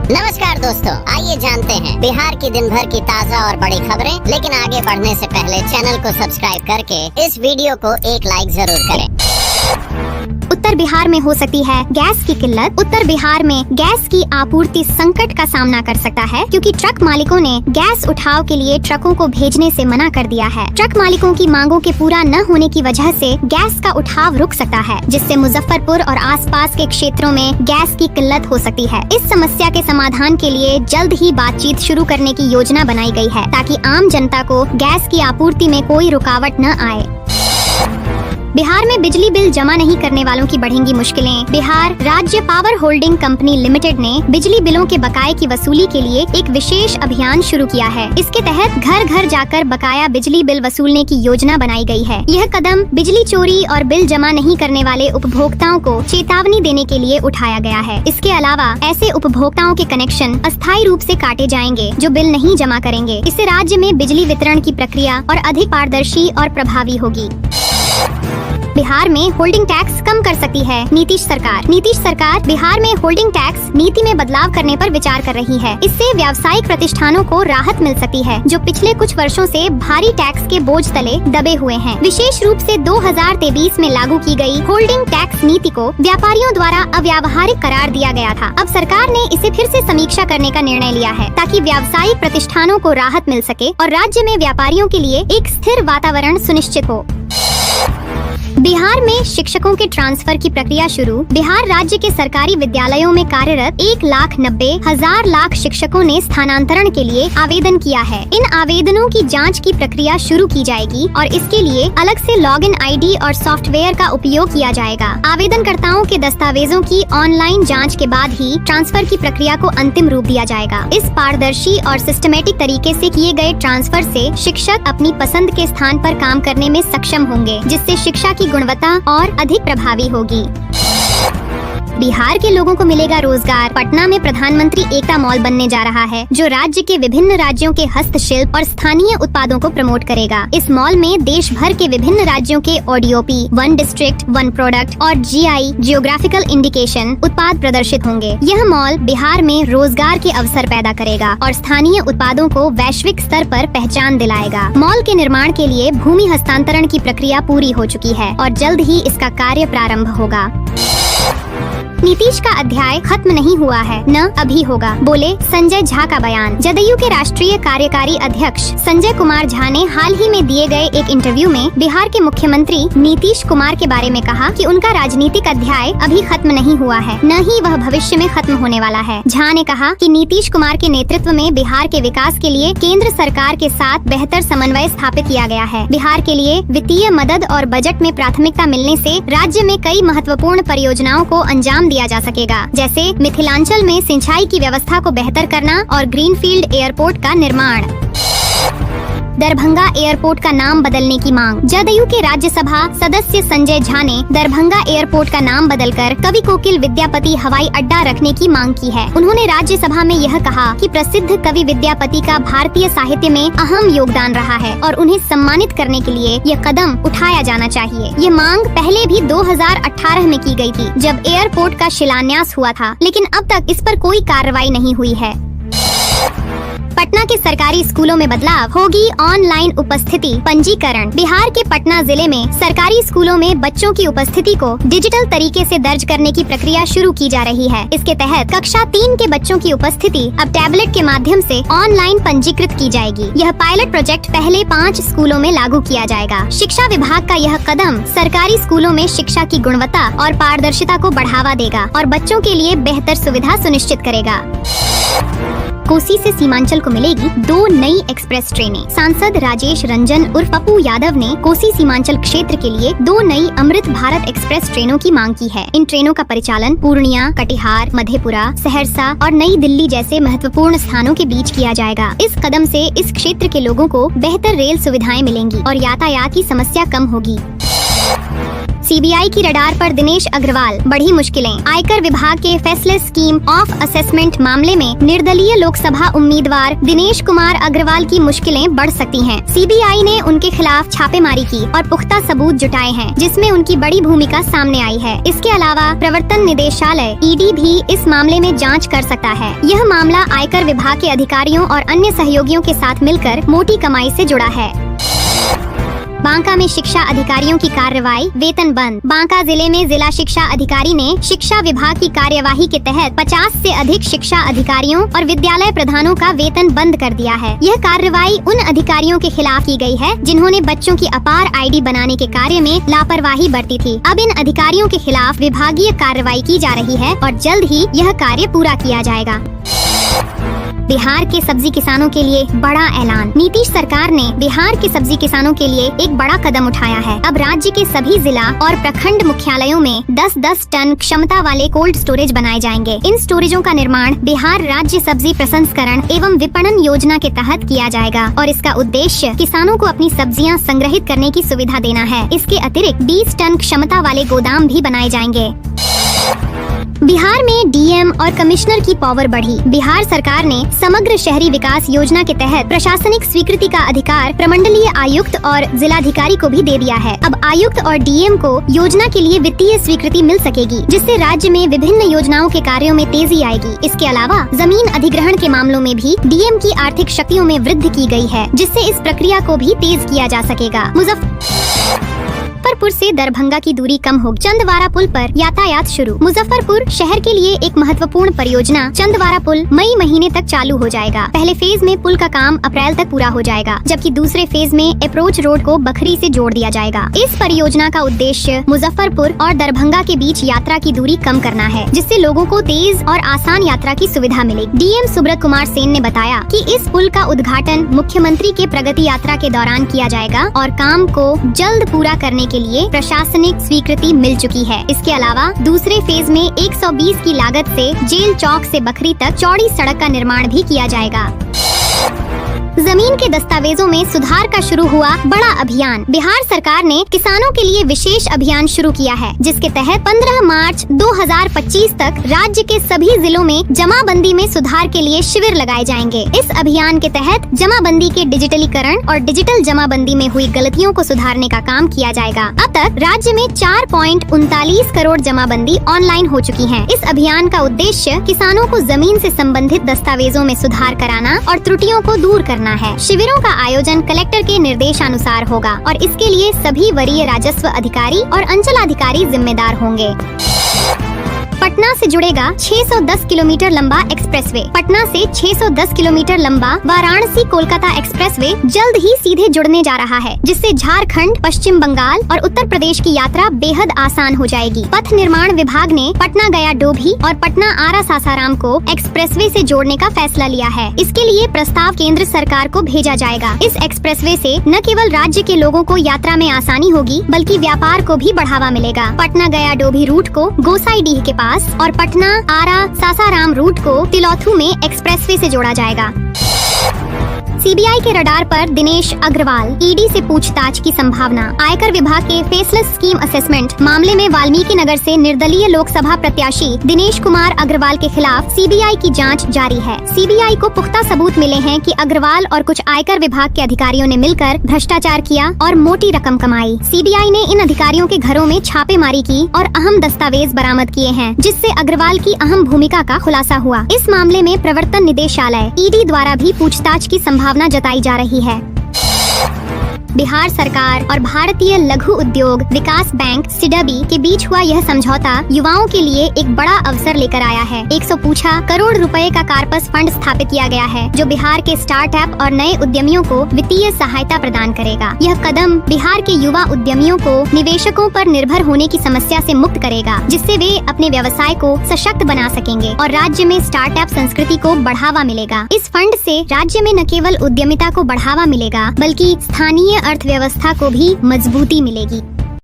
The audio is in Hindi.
नमस्कार दोस्तों, आइए जानते हैं बिहार की दिन भर की ताज़ा और बड़ी खबरें। लेकिन आगे बढ़ने से पहले चैनल को सब्सक्राइब करके इस वीडियो को एक लाइक जरूर करें। उत्तर बिहार में हो सकती है गैस की किल्लत। उत्तर बिहार में गैस की आपूर्ति संकट का सामना कर सकता है क्योंकि ट्रक मालिकों ने गैस उठाव के लिए ट्रकों को भेजने से मना कर दिया है। ट्रक मालिकों की मांगों के पूरा न होने की वजह से गैस का उठाव रुक सकता है, जिससे मुजफ्फरपुर और आसपास के क्षेत्रों में गैस की किल्लत हो सकती है। इस समस्या के समाधान के लिए जल्द ही बातचीत शुरू करने की योजना बनाई गई है ताकि आम जनता को गैस की आपूर्ति में कोई रुकावट न आए। बिहार में बिजली बिल जमा नहीं करने वालों की बढ़ेंगी मुश्किलें। बिहार राज्य पावर होल्डिंग कंपनी लिमिटेड ने बिजली बिलों के बकाये की वसूली के लिए एक विशेष अभियान शुरू किया है। इसके तहत घर घर जाकर बकाया बिजली बिल वसूलने की योजना बनाई गई है। यह कदम बिजली चोरी और बिल जमा नहीं करने वाले उपभोक्ताओं को चेतावनी देने के लिए उठाया गया है। इसके अलावा ऐसे उपभोक्ताओं के कनेक्शन अस्थायी रूप से काटे जाएंगे जो बिल नहीं जमा करेंगे। इससे राज्य में बिजली वितरण की प्रक्रिया और अधिक पारदर्शी और प्रभावी होगी। बिहार में होल्डिंग टैक्स कम कर सकती है नीतीश सरकार बिहार में होल्डिंग टैक्स नीति में बदलाव करने पर विचार कर रही है। इससे व्यावसायिक प्रतिष्ठानों को राहत मिल सकती है जो पिछले कुछ वर्षों से भारी टैक्स के बोझ तले दबे हुए हैं। विशेष रूप से 2023 में लागू की गई होल्डिंग टैक्स नीति को व्यापारियों द्वारा अव्यावहारिक करार दिया गया था। अब सरकार ने इसे फिर से समीक्षा करने का निर्णय लिया है ताकि व्यावसायिक प्रतिष्ठानों को राहत मिल सके और राज्य में व्यापारियों के लिए एक स्थिर वातावरण सुनिश्चित हो। बिहार में शिक्षकों के ट्रांसफर की प्रक्रिया शुरू। बिहार राज्य के सरकारी विद्यालयों में कार्यरत 1,90,000 शिक्षकों ने स्थानांतरण के लिए आवेदन किया है। इन आवेदनों की जांच की प्रक्रिया शुरू की जाएगी और इसके लिए अलग से लॉगिन आईडी और सॉफ्टवेयर का उपयोग किया जाएगा। आवेदनकर्ताओं के दस्तावेजों की ऑनलाइन जाँच के बाद ही ट्रांसफर की प्रक्रिया को अंतिम रूप दिया जाएगा। इस पारदर्शी और सिस्टमेटिक तरीके से किए गए ट्रांसफर से शिक्षक अपनी पसंद के स्थान पर काम करने में सक्षम होंगे, जिससे शिक्षा की गुणवत्ता और अधिक प्रभावी होगी। बिहार के लोगों को मिलेगा रोजगार। पटना में प्रधानमंत्री एकता मॉल बनने जा रहा है जो राज्य के विभिन्न राज्यों के हस्तशिल्प और स्थानीय उत्पादों को प्रमोट करेगा। इस मॉल में देश भर के विभिन्न राज्यों के ODOP, one district one product और GI जियोग्राफिकल इंडिकेशन उत्पाद प्रदर्शित होंगे। यह मॉल बिहार में रोजगार के अवसर पैदा करेगा और स्थानीय उत्पादों को वैश्विक स्तर पर पहचान दिलाएगा। मॉल के निर्माण के लिए भूमि हस्तांतरण की प्रक्रिया पूरी हो चुकी है और जल्द ही इसका कार्य प्रारंभ होगा। नीतीश का अध्याय खत्म नहीं हुआ है, न अभी होगा, बोले संजय झा का बयान। जदयू के राष्ट्रीय कार्यकारी अध्यक्ष संजय कुमार झा ने हाल ही में दिए गए एक इंटरव्यू में बिहार के मुख्यमंत्री नीतीश कुमार के बारे में कहा कि उनका राजनीतिक अध्याय अभी खत्म नहीं हुआ है, न ही वह भविष्य में खत्म होने वाला है। झा ने कहा कि नीतीश कुमार के नेतृत्व में बिहार के विकास के लिए केंद्र सरकार के साथ बेहतर समन्वय स्थापित किया गया है। बिहार के लिए वित्तीय मदद और बजट में प्राथमिकता मिलने से राज्य में कई महत्वपूर्ण परियोजनाओं को अंजाम दिया जा सकेगा, जैसे मिथिलांचल में सिंचाई की व्यवस्था को बेहतर करना और ग्रीनफील्ड एयरपोर्ट का निर्माण। दरभंगा एयरपोर्ट का नाम बदलने की मांग। जदयू के राज्यसभा सदस्य संजय झा ने दरभंगा एयरपोर्ट का नाम बदलकर कवि कोकिल विद्यापति हवाई अड्डा रखने की मांग की है। उन्होंने राज्यसभा में यह कहा कि प्रसिद्ध कवि विद्यापति का भारतीय साहित्य में अहम योगदान रहा है और उन्हें सम्मानित करने के लिए यह कदम उठाया जाना चाहिए। ये मांग पहले भी 2018 में की गई थी जब एयरपोर्ट का शिलान्यास हुआ था, लेकिन अब तक इस पर कोई कार्रवाई नहीं हुई है। पटना के सरकारी स्कूलों में बदलाव, होगी ऑनलाइन उपस्थिति पंजीकरण। बिहार के पटना जिले में सरकारी स्कूलों में बच्चों की उपस्थिति को डिजिटल तरीके से दर्ज करने की प्रक्रिया शुरू की जा रही है। इसके तहत कक्षा 3 के बच्चों की उपस्थिति अब टैबलेट के माध्यम से ऑनलाइन पंजीकृत की जाएगी। यह पायलट प्रोजेक्ट पहले 5 स्कूलों में लागू किया जाएगा। शिक्षा विभाग का यह कदम सरकारी स्कूलों में शिक्षा की गुणवत्ता और पारदर्शिता को बढ़ावा देगा और बच्चों के लिए बेहतर सुविधा सुनिश्चित करेगा। कोसी से सीमांचल को मिलेगी 2 नई एक्सप्रेस ट्रेनें। सांसद राजेश रंजन उर्फ पप्पू यादव ने कोसी सीमांचल क्षेत्र के लिए 2 नई अमृत भारत एक्सप्रेस ट्रेनों की मांग की है। इन ट्रेनों का परिचालन पूर्णिया, कटिहार, मधेपुरा, सहरसा और नई दिल्ली जैसे महत्वपूर्ण स्थानों के बीच किया जाएगा। इस कदम से इस क्षेत्र के लोगों को बेहतर रेल सुविधाएं मिलेंगी और यातायात की समस्या कम होगी। सीबीआई की रडार पर दिनेश अग्रवाल, बढ़ी मुश्किलें। आयकर विभाग के फेसलेस स्कीम ऑफ असेसमेंट मामले में निर्दलीय लोकसभा उम्मीदवार दिनेश कुमार अग्रवाल की मुश्किलें बढ़ सकती हैं। सीबीआई ने उनके खिलाफ छापेमारी की और पुख्ता सबूत जुटाए हैं, जिसमें उनकी बड़ी भूमिका सामने आई है। इसके अलावा प्रवर्तन निदेशालय ईडी भी इस मामले में जांच कर सकता है। यह मामला आयकर विभाग के अधिकारियों और अन्य सहयोगियों के साथ मिलकर मोटी कमाई से जुड़ा है। बांका में शिक्षा अधिकारियों की कार्रवाई, वेतन बंद। बांका जिले में जिला शिक्षा अधिकारी ने शिक्षा विभाग की कार्यवाही के तहत 50 से अधिक शिक्षा अधिकारियों और विद्यालय प्रधानों का वेतन बंद कर दिया है। यह कार्रवाई उन अधिकारियों के खिलाफ की गई है जिन्होंने बच्चों की अपार आईडी बनाने के कार्य में लापरवाही बरती थी। अब इन अधिकारियों के खिलाफ विभागीय कार्रवाई की जा रही है और जल्द ही यह कार्य पूरा किया जाएगा। बिहार के सब्जी किसानों के लिए बड़ा ऐलान। नीतीश सरकार ने बिहार के सब्जी किसानों के लिए एक बड़ा कदम उठाया है। अब राज्य के सभी जिला और प्रखंड मुख्यालयों में 10-10 टन क्षमता वाले कोल्ड स्टोरेज बनाए जाएंगे। इन स्टोरेजों का निर्माण बिहार राज्य सब्जी प्रसंस्करण एवं विपणन योजना के तहत किया जाएगा और इसका उद्देश्य किसानों को अपनी सब्जियां संग्रहित करने की सुविधा देना है। इसके अतिरिक्त 20 टन क्षमता वाले गोदाम भी बनाए जाएंगे। बिहार में डीएम और कमिश्नर की पावर बढ़ी। बिहार सरकार ने समग्र शहरी विकास योजना के तहत प्रशासनिक स्वीकृति का अधिकार प्रमंडलीय आयुक्त और जिलाधिकारी को भी दे दिया है। अब आयुक्त और डीएम को योजना के लिए वित्तीय स्वीकृति मिल सकेगी, जिससे राज्य में विभिन्न योजनाओं के कार्यों में तेजी आएगी। इसके अलावा जमीन अधिग्रहण के मामलों में भी डीएम की आर्थिक शक्तियों में वृद्धि की गई है, जिससे इस प्रक्रिया को भी तेज किया जा सकेगा। मुजफ्फरपुर से दरभंगा की दूरी कम होगी। चंदवारा पुल पर यातायात शुरू। मुजफ्फरपुर शहर के लिए एक महत्वपूर्ण परियोजना चंदवारा पुल मई महीने तक चालू हो जाएगा। पहले फेज में पुल का काम अप्रैल तक पूरा हो जाएगा, जबकि दूसरे फेज में अप्रोच रोड को बखरी से जोड़ दिया जाएगा। इस परियोजना का उद्देश्य मुजफ्फरपुर और दरभंगा के बीच यात्रा की दूरी कम करना है, जिससे लोगों को तेज और आसान यात्रा की सुविधा मिलेगी। डीएम सुब्रत कुमार सेन ने बताया कि इस पुल का उद्घाटन मुख्यमंत्री के प्रगति यात्रा के दौरान किया जाएगा और काम को जल्द पूरा करने के लिए प्रशासनिक स्वीकृति मिल चुकी है। इसके अलावा दूसरे फेज में 120 की लागत से जेल चौक से बखरी तक चौड़ी सड़क का निर्माण भी किया जाएगा। जमीन के दस्तावेजों में सुधार का शुरू हुआ बड़ा अभियान। बिहार सरकार ने किसानों के लिए विशेष अभियान शुरू किया है, जिसके तहत 15 मार्च 2025 तक राज्य के सभी जिलों में जमाबंदी में सुधार के लिए शिविर लगाए जाएंगे। इस अभियान के तहत जमाबंदी के डिजिटलीकरण और डिजिटल जमाबंदी में हुई गलतियों को सुधारने का काम किया जाएगा। अब तक राज्य में 4.39 करोड़ जमाबंदी ऑनलाइन हो चुकी है। इस अभियान का उद्देश्य किसानों को जमीन से संबंधित दस्तावेजों में सुधार कराना और त्रुटियों को दूर करना है। शिविरों का आयोजन कलेक्टर के निर्देशानुसार होगा और इसके लिए सभी वरीय राजस्व अधिकारी और अंचलाधिकारी जिम्मेदार होंगे। पटना से जुड़ेगा 610 किलोमीटर लंबा एक्सप्रेसवे। पटना से 610 किलोमीटर लंबा वाराणसी कोलकाता एक्सप्रेसवे जल्द ही सीधे जुड़ने जा रहा है, जिससे झारखंड, पश्चिम बंगाल और उत्तर प्रदेश की यात्रा बेहद आसान हो जाएगी। पथ निर्माण विभाग ने पटना गया डोभी और पटना आरा सासाराम को एक्सप्रेसवे से जोड़ने का फैसला लिया है। इसके लिए प्रस्ताव केंद्र सरकार को भेजा जाएगा। इस एक्सप्रेसवे से न केवल राज्य के लोगों को यात्रा में आसानी होगी, बल्कि व्यापार को भी बढ़ावा मिलेगा। पटना गया डोभी रूट को गोसाईडीह के पास और पटना आरा सासाराम रूट को तिलौथू में एक्सप्रेसवे से जोड़ा जाएगा। सीबीआई के रडार पर दिनेश अग्रवाल, ईडी से पूछताछ की संभावना। आयकर विभाग के फेसलेस स्कीम असेसमेंट मामले में वाल्मीकि नगर से निर्दलीय लोकसभा प्रत्याशी दिनेश कुमार अग्रवाल के खिलाफ सीबीआई की जांच जारी है। सीबीआई को पुख्ता सबूत मिले हैं कि अग्रवाल और कुछ आयकर विभाग के अधिकारियों ने मिलकर भ्रष्टाचार किया और मोटी रकम कमाई। सीबीआई ने इन अधिकारियों के घरों में छापेमारी की और अहम दस्तावेज बरामद किए हैं, जिससे अग्रवाल की अहम भूमिका का खुलासा हुआ। इस मामले में प्रवर्तन निदेशालय ईडी द्वारा भी पूछताछ की संभावना जताई जा रही है। बिहार सरकार और भारतीय लघु उद्योग विकास बैंक सिडबी के बीच हुआ यह समझौता युवाओं के लिए एक बड़ा अवसर लेकर आया है। 100 करोड़ रुपए का कार्पस फंड स्थापित किया गया है, जो बिहार के स्टार्टअप और नए उद्यमियों को वित्तीय सहायता प्रदान करेगा। यह कदम बिहार के युवा उद्यमियों को निवेशकों पर निर्भर होने की समस्या से मुक्त करेगा, जिससे वे अपने व्यवसाय को सशक्त बना सकेंगे और राज्य में स्टार्टअप संस्कृति को बढ़ावा मिलेगा। इस फंड से राज्य में न केवल उद्यमिता को बढ़ावा मिलेगा, बल्कि स्थानीय अर्थव्यवस्था को भी मजबूती मिलेगी।